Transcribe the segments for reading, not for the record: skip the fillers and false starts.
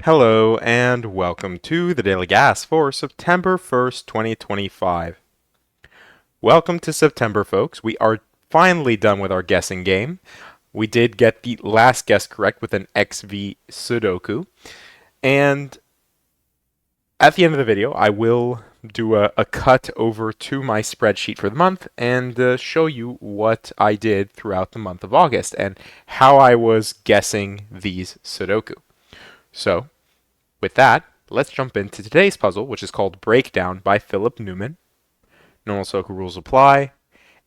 Hello and welcome to the Daily Gas for September 1st, 2025. Welcome to September, folks. We are finally done with our guessing game. We did get the last guess correct with an XV Sudoku. And at the end of the video, I will do a cut over to my spreadsheet for the month and show you what I did throughout the month of August and how I was guessing these Sudoku. So, with that, let's jump into today's puzzle, which is called Breakdown by Philip Newman. Normal Sudoku rules apply.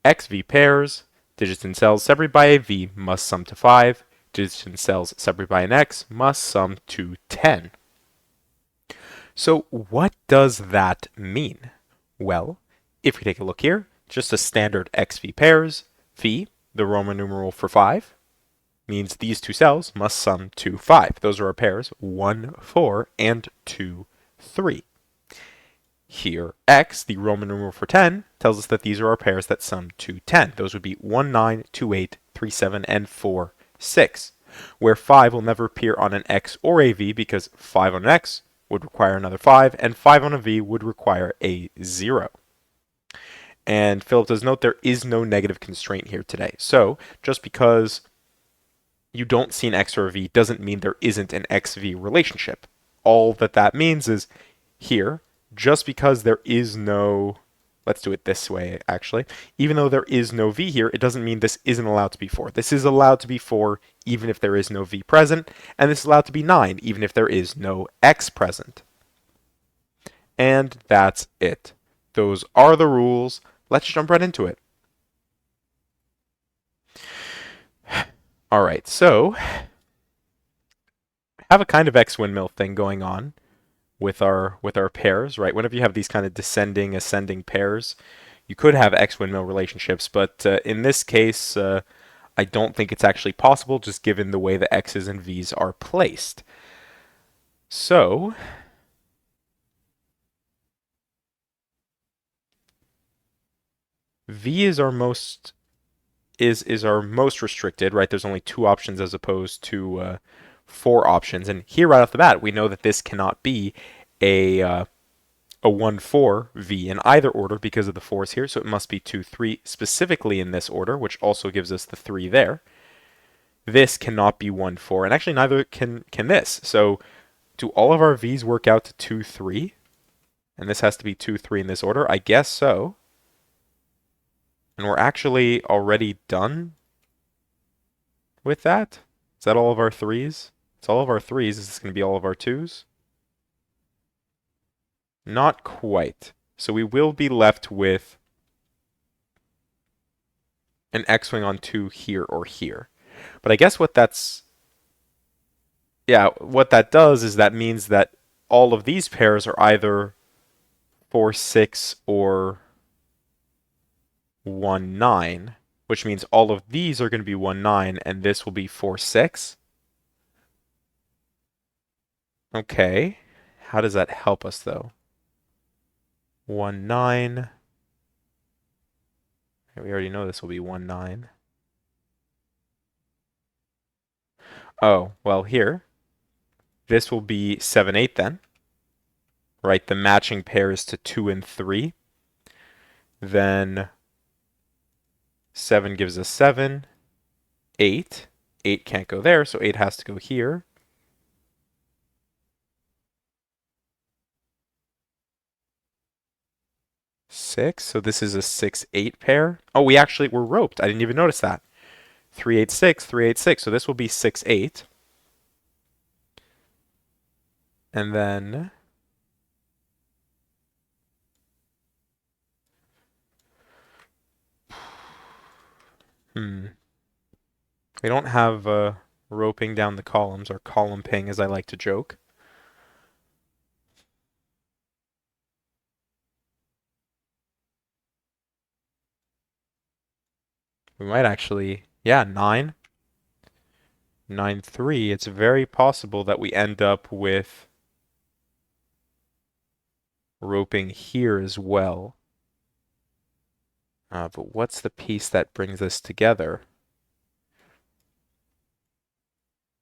XV pairs. Digits in cells separated by a V must sum to 5. Digits in cells separated by an X must sum to 10. So what does that mean? Well, if we take a look here, just a standard XV pairs. V, the Roman numeral for 5, means these two cells must sum to 5. Those are our pairs 1, 4, and 2, 3. Here, x, the Roman numeral for 10, tells us that these are our pairs that sum to 10. Those would be 1, 9, 2, 8, 3, 7, and 4, 6. Where 5 will never appear on an x or a v because 5 on an x would require another 5, and 5 on a v would require a 0. And Philip does note there is no negative constraint here today. So, just because you don't see an X or a V doesn't mean there isn't an XV relationship. All that means is here, just because there is no, let's do it this way actually, even though there is no V here, it doesn't mean this isn't allowed to be 4. This is allowed to be 4 even if there is no V present, and this is allowed to be 9 even if there is no X present. And that's it. Those are the rules. Let's jump right into it. All right, so have a kind of X windmill thing going on with our pairs, right? Whenever you have these kind of descending, ascending pairs, you could have X windmill relationships, but in this case, I don't think it's actually possible, just given the way the X's and V's are placed. So, V is our most our most restricted, right? There's only 2 options as opposed to 4 options, and here right off the bat, we know that this cannot be a 1-4 V in either order because of the 4s here, so it must be 2-3 specifically in this order, which also gives us the 3 there. This cannot be 1-4, and actually neither can this. So do all of our V's work out to 2-3? And this has to be 2-3 in this order? I guess so. And we're actually already done with that? Is that all of our 3s? It's all of our 3s. Is this going to be all of our 2s? Not quite. So we will be left with an X-wing on 2 here or here. But I guess what that does is that means that all of these pairs are either 4-6 or 1-9, which means all of these are going to be 1-9, and this will be 4-6. Okay. How does that help us, though? 1-9. We already know this will be 1-9. Oh, well, here. This will be 7-8 then. Right, the matching pairs to 2 and 3. Then 7 gives us 7. 8. 8 can't go there, so 8 has to go here. Six, so this is a 6-8 pair. Oh, we're roped. I didn't even notice that. 3-8-6, 3-8-6. So this will be 6-8. And then we don't have roping down the columns, or column ping as I like to joke. We might actually, yeah, 9. 9-3. It's very possible that we end up with roping here as well. But what's the piece that brings us together?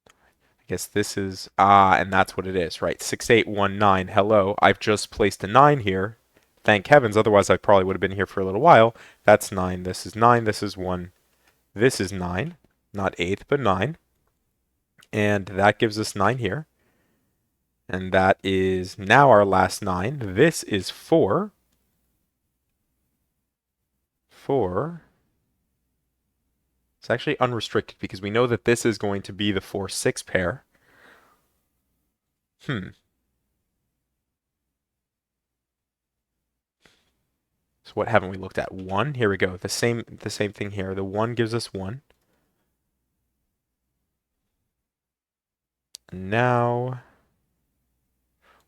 I Guess this is, and that's what it is, right? 6819, hello. I've just placed a 9 here. Thank heavens, otherwise I probably would have been here for a little while. That's 9, this is 9, this is 1. This is 9, not 8th, but 9. And that gives us 9 here. And that is now our last 9. This is 4. 4. It's actually unrestricted because we know that this is going to be the 4-6 pair. So what haven't we looked at? 1. Here we go. The same thing here. The 1 gives us 1. And now,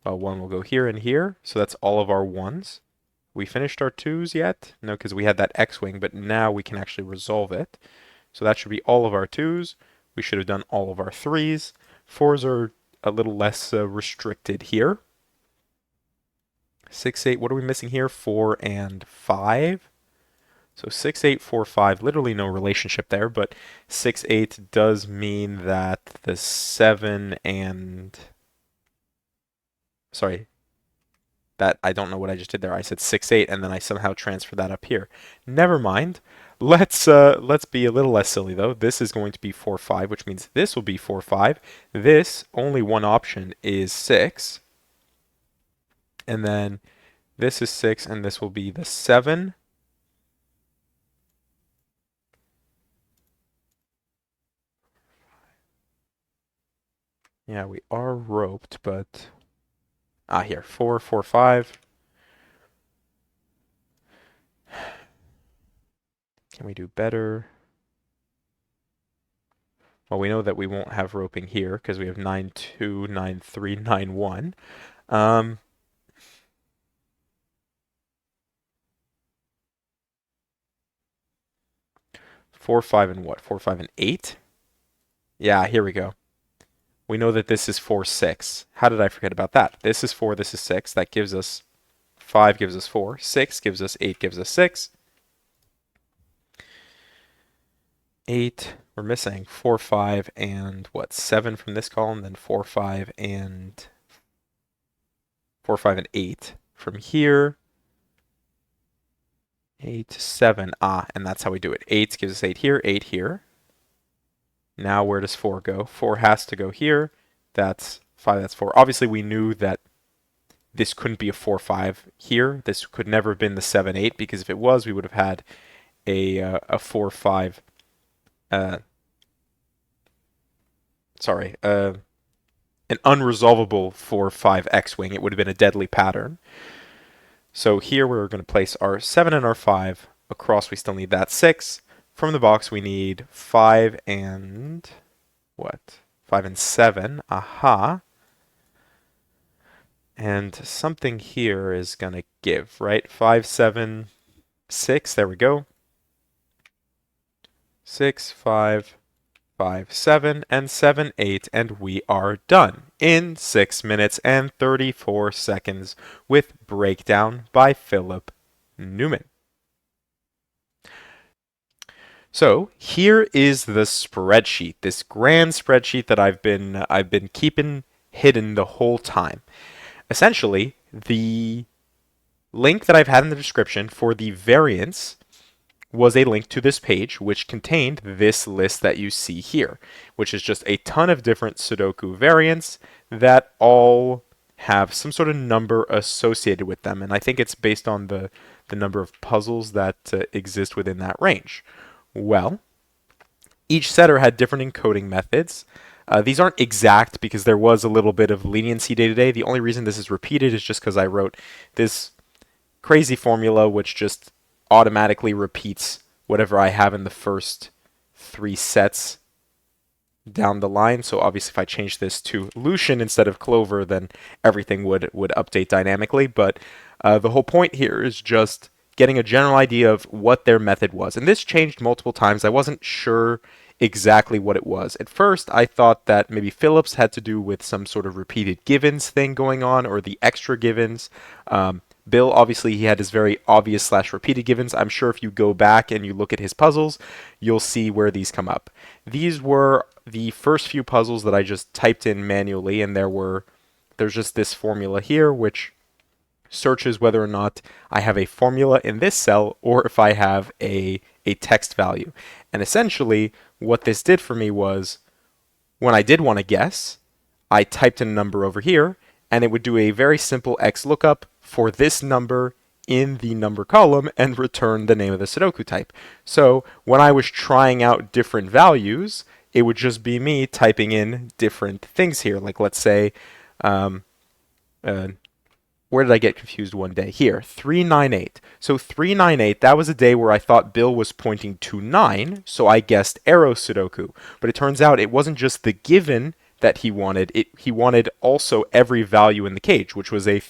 well, 1 will go here and here. So that's all of our 1s. We finished our 2s yet? No, because we had that X-wing, but now we can actually resolve it. So that should be all of our 2s. We should have done all of our 3s. 4s are a little less restricted here. 6, 8, what are we missing here? 4 and 5. So 6, 8, 4, 5, literally no relationship there, but 6, 8 does mean that the 7 and... Sorry, that I don't know what I just did there. I said 6, 8, and then I somehow transferred that up here. Never mind. Let's be a little less silly though. This is going to be 4, 5, which means this will be 4, 5. This, only one option is 6. And then this is 6, and this will be the 7. Yeah, we are roped, but... here, 4, 4, 5. Can we do better? Well, we know that we won't have roping here because we have 9, 2, 9, 3, 9, 1. 4, 5, and what? 4, 5, and 8? Yeah, here we go. We know that this is 4, 6. How did I forget about that? This is 4, this is 6. That gives us 5 gives us 4. 6 gives us 8 gives us 6. 8, we're missing 4, 5, and what? 7 from this column, then 4, 5, and 4, 5, and 8 from here. 8, 7, and that's how we do it. 8 gives us 8 here, 8 here. Now where does 4 go? 4 has to go here. That's 5, that's 4. Obviously we knew that this couldn't be a 4, 5 here. This could never have been the 7, 8, because if it was, we would have had a 4, 5, an unresolvable 4, 5 X-wing. It would have been a deadly pattern. So here we're going to place our 7 and our 5. Across we still need that 6. From the box we need 5 and... what? 5 and 7. Aha. And something here is going to give, right? 5, 7, 6. There we go. 6, 5, 5, 7, and 7, 8, and we are done in 6 minutes and 34 seconds with Breakdown by Philip Newman. So here is the spreadsheet, this grand spreadsheet that I've been keeping hidden the whole time. Essentially, the link that I've had in the description for the variants was a link to this page, which contained this list that you see here, which is just a ton of different Sudoku variants that all have some sort of number associated with them. And I think it's based on the number of puzzles that exist within that range. Well, each setter had different encoding methods. These aren't exact because there was a little bit of leniency day to day. The only reason this is repeated is just because I wrote this crazy formula which just automatically repeats whatever I have in the first 3 sets down the line. So obviously if I change this to Lucian instead of Clover, then everything would update dynamically. But the whole point here is just getting a general idea of what their method was. And this changed multiple times. I wasn't sure exactly what it was. At first, I thought that maybe Phillips had to do with some sort of repeated givens thing going on, or the extra givens. Bill, obviously, he had his very obvious slash repeated givens. I'm sure if you go back and you look at his puzzles, you'll see where these come up. These were the first few puzzles that I just typed in manually, and there's just this formula here, which searches whether or not I have a formula in this cell or if I have a text value. And essentially, what this did for me was, when I did want to guess, I typed in a number over here, and it would do a very simple X lookup for this number in the number column and return the name of the Sudoku type. So when I was trying out different values, it would just be me typing in different things here. Like, let's say, um, uh, where did I get confused one day? Here, 398. So 398, that was a day where I thought Bill was pointing to 9, so I guessed arrow Sudoku. But it turns out it wasn't just the given that he wanted. He wanted also every value in the cage, which was the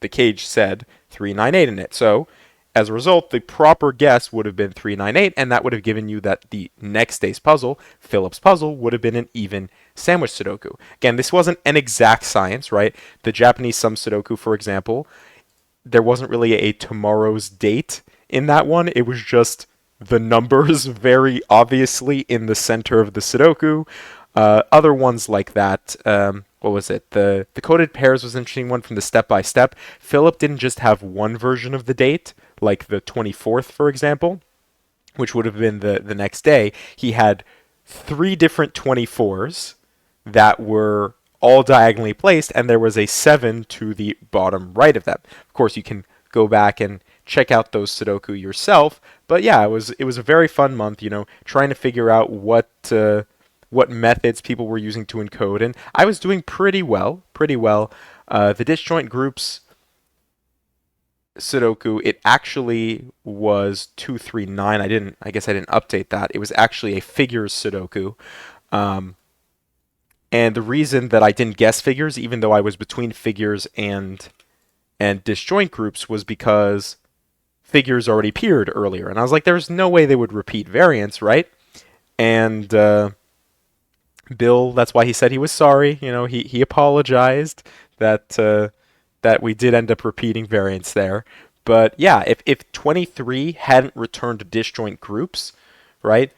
cage said 398 in it. So as a result, the proper guess would have been 398, and that would have given you that the next day's puzzle, Philip's puzzle, would have been an even sandwich Sudoku. Again, this wasn't an exact science, right? The Japanese sum Sudoku, for example, there wasn't really a tomorrow's date in that one. It was just the numbers very obviously in the center of the Sudoku. Other ones like that, what was it? The coded pairs was an interesting one from the step-by-step. Philip didn't just have one version of the date, like the 24th, for example, which would have been the next day. He had 3 different 24s that were all diagonally placed, and there was a 7 to the bottom right of them. Of course, you can go back and check out those Sudoku yourself, but yeah, it was a very fun month, trying to figure out what methods people were using to encode, and I was doing pretty well. The disjoint groups Sudoku, it actually was 239. I guess I didn't update that. It was actually a figures Sudoku. And the reason that I didn't guess figures, even though I was between figures and disjoint groups, was because figures already appeared earlier. And I was like, there's no way they would repeat variants, right? And Bill, that's why he said he was sorry. He apologized that we did end up repeating variants there. But yeah, if 23 hadn't returned disjoint groups, right?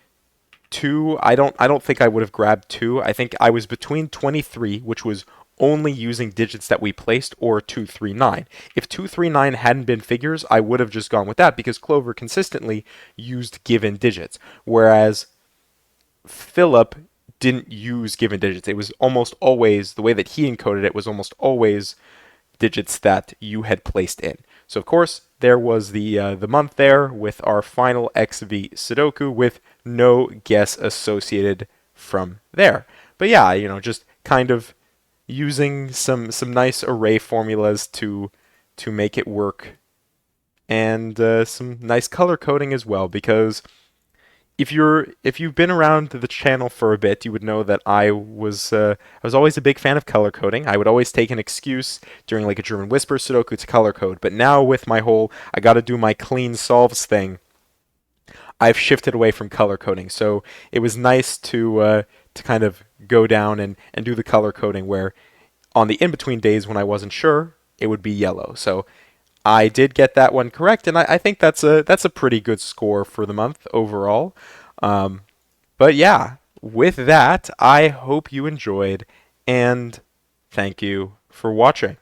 2, I don't think I would have grabbed 2. I think I was between 23, which was only using digits that we placed, or 239. If 239 hadn't been figures, I would have just gone with that because Clover consistently used given digits, whereas Philip didn't use given digits. It was almost always, the way that he encoded it was almost always digits that you had placed in. So of course, there was the month there with our final XV Sudoku with no guess associated from there. But yeah, just kind of using some nice array formulas to make it work, and some nice color coding as well, because if you've been around the channel for a bit, you would know that I was always a big fan of color coding. I would always take an excuse during like a German Whisper Sudoku to color code. But now with my whole I got to do my clean solves thing, I've shifted away from color coding. So it was nice to kind of go down and do the color coding where on the in-between days when I wasn't sure, it would be yellow. So I did get that one correct, and I think that's a pretty good score for the month overall. But yeah, with that, I hope you enjoyed, and thank you for watching.